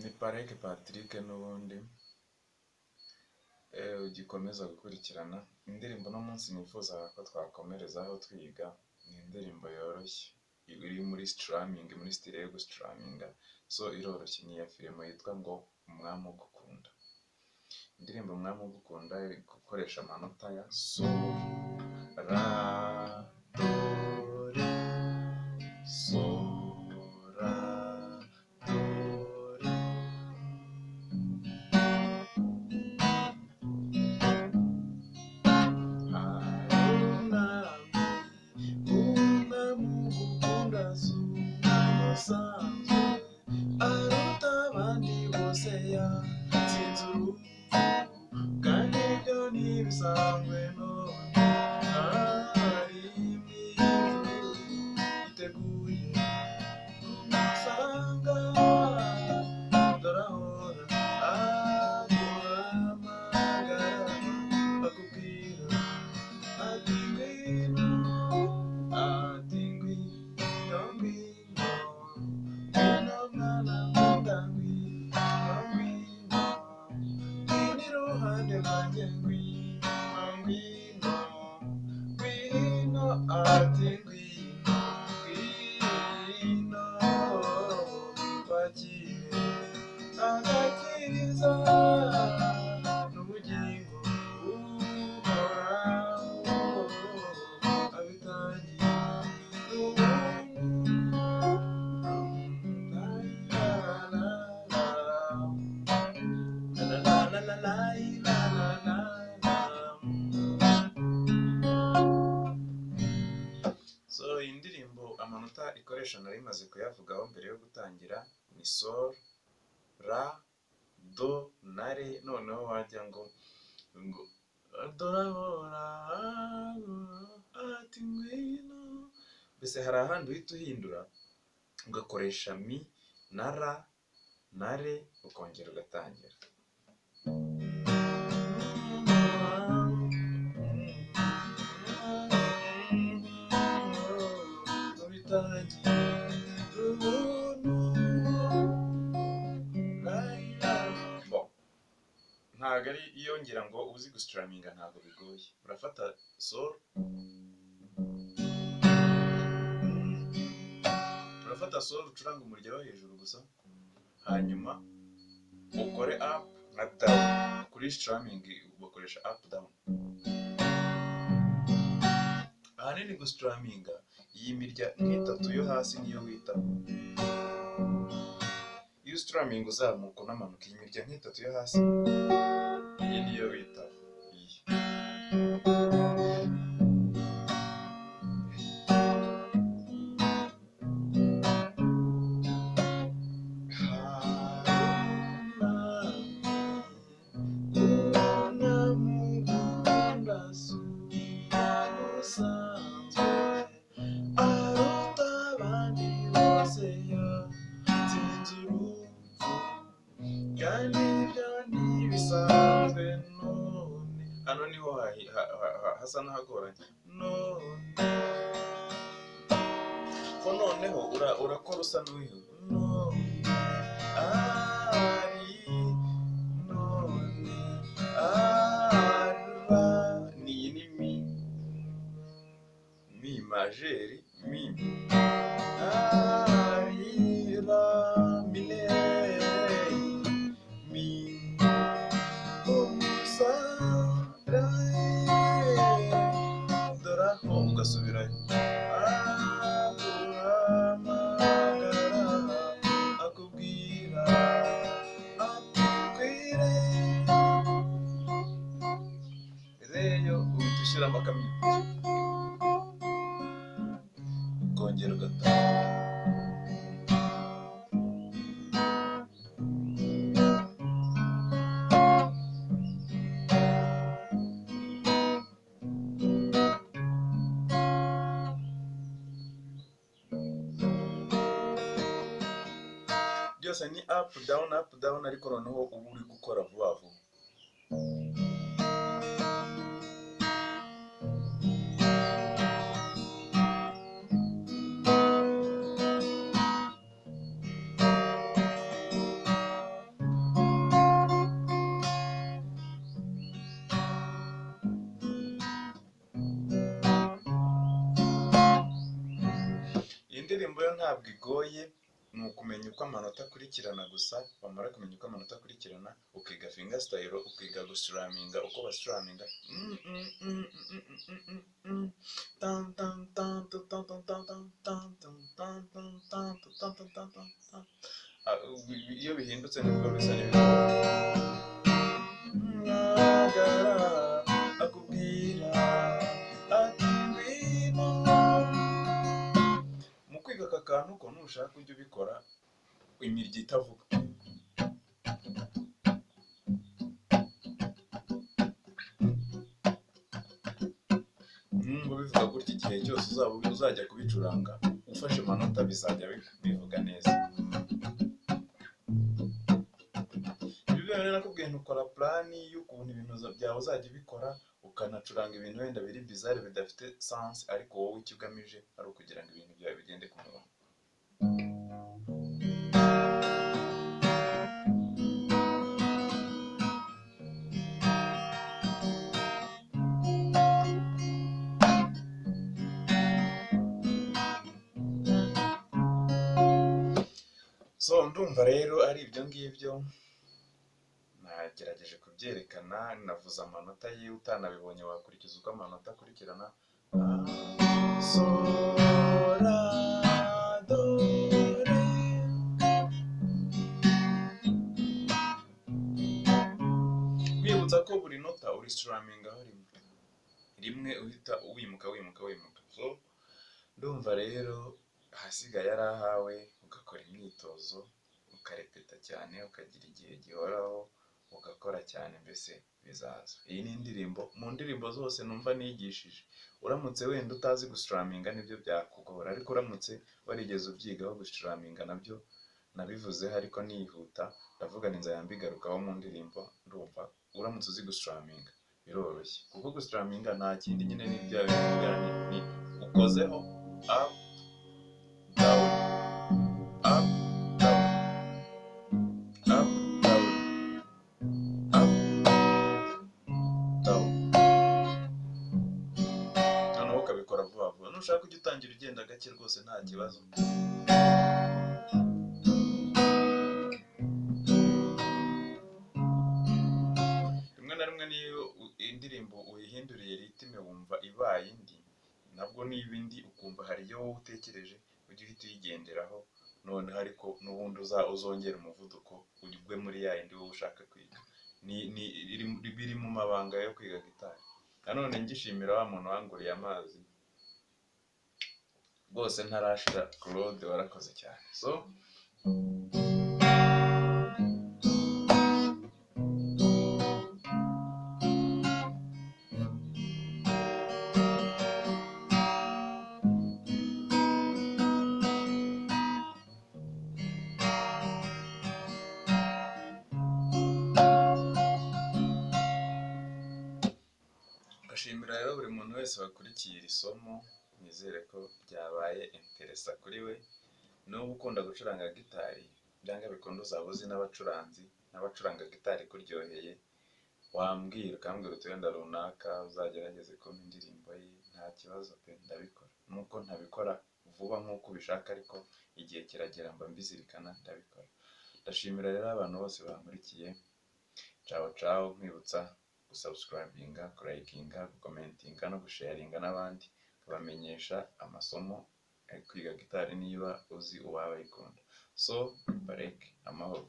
Ni Pareke Patrick n'ubundi ugikomeza gukurikirana indirimbo no munsi nifuza ko twakomerezaho twiga ni indirimbo yoroshye iri muri strumming, muri style yo gustraminga, so iroroshye, ni iya filime yitwa ngo Umwami ugukunda. Indirimbo Umwami ugukunda gukoresha amanota ya so, la, do, re, so, la, do, re. Aruta abandi bose yatsinze urupfu, kandi ibyo ntibisanzwe none ari mu ijuru yiteguye kumusanga, dore ahora aguhamagara akubwira ati ngwino, ati ngwino, ngwino, ngwino mwana nkunda, ngwino, ngwino, ngwino iruhande rwanjye, ngwino, ngwino, ngwino, ati ngwino, ngwino, wipakire agakiza n'ubugingo buhoraho, abitangiye So iyi ndirimbo amanota ikoresha nari maze kuyavugaho mbere yo gutangira ni sol, la, do na re, noneho wajya ngo dorahora ati ngwino, mbese hari ahandi uhita uhindura ugakoresha mi na la na re ukongera ugatangira. Ntabwo ari iyo ngira ngo uzi gustraminga ntabwo bigoye, urafata sol, ucuranga umurya wo hejuru gusa, hanyuma ukore up na down. Kuri strumming bakoresha up down. Ahanini gustraminga iyi mirya nk'itatu yo hasi niyo witaho. Iyo strumming uzamuka unamanuka, iyi mirya nk'itatu yo hasi iyi niyo witaho. Hano niho hasa n'ahagoranye none, ko noneho urakora usa n'uyu none ari, none ara, niyi ni mi majeri, mi ari, la mineri, mi umusa, doraho ugasubirayo, aguhamagara akubwira ati ngwire, reyo uhita ushyiramo akamyo ukongera ugataha. Byose ni up down, ariko noneho uba uri gukora vuba vuba. ndirimbo yo ntabwo igoye, ni ukumenya uko amanota akurikirana gusa, wamara kumenya uko amanota akurikirana ukiga finger style, ukiga gusuraminga uko basuraminga iyo bihindutse nibwo bisa akubwira ati ngwino. Mu kwiga aka kantu ko nushaka ujya ubikora imirya itavuga. Ngo bivuga gutya igihe cyose uzajya kubicuranga ufashe amanota bizajya bivuga neza. Ibyo rero nakubwiye ntukora plani y'ukuntu ibintu byawe uzajya ubikora, ukanacuranga ibintu wenda biri bizarre bidafite sense, ariko wowe icyo ugamije ari ukugira ngo ibintu byawe bigende ku murongo. So ndumva rero ari ibyo ngibyo nagerageje kubyerekana, navuze amanota ye, utanabibonye wakurikiza uko amanota akurikirana. So la do re. Wibutsa ko buri nota uri strumingaho rimwe uhita wimuka. So ndumva rero ahasigaye ari ahawe, ugakora imyitozo, ukarepeta cyane, ukagira igihe gihoraho, ugakora cyane, mbese bizaza. Iyi ni indirimbo mu ndirimbo zose numva nigishije, uramutse wenda utazi gusuraminga nibyo byakugora, ariko uramutse warigeze ubyigaho gusuraminga nabyo nabivuzeho ariko nihuta, ndavuga nzajya mbigarukaho mu ndirimbo. Ndumva uramutse uzi gusuraminga biroroshye, kuko gusuraminga nta kindi nyine n'ibyo ni ukozeho up down up down up down up down. Noneho ukabikora vuba vuba, nushaka ujya utangira ugenda gake rwose nta kibazo. Rimwe na rimwe niyo indirimbo uyihinduriye ritime wumva ibaye indi, nabwo niba indi ukumva hari iyo wowe utekereje, ujye uhita uyigenderaho noneho, ariko n'ubundi uzongera umuvuduko ugwe muri ya yindi wowe ushaka kwiga. Biri mu mabanga yo kwiga gitari. Nanone ngishimira wa muntu wanguriye amazi rwose ntarashira, Claude warakoze cyane. So ndashimira rero buri muntu wese wakurikiye iri somo, nizere ko ryabaye interesa kuri we. N'ubu ukunda gucuranga gitari, byanga bikunda uzaba uzi n'abacuranga gitari kuryoheye, wambwira ukambwira uti wenda runaka uzagerageze kumpa indirimbo ye, nta kibazo pe, ndabikora. Nuko ntabikora vuba nk'uko ubishaka, ariko igihe kiragera mba mbizirikana ndabikora. Ndashimira rero abantu bose bankurikiye. Ciao nkwibutsa gusubscribinga, kurayikinga, gukomentinga no gusharinga n'abandi, ukabamenyesha amasomo kwiga gitari niba uzi uwaba ayikunda. So bareke amahoro.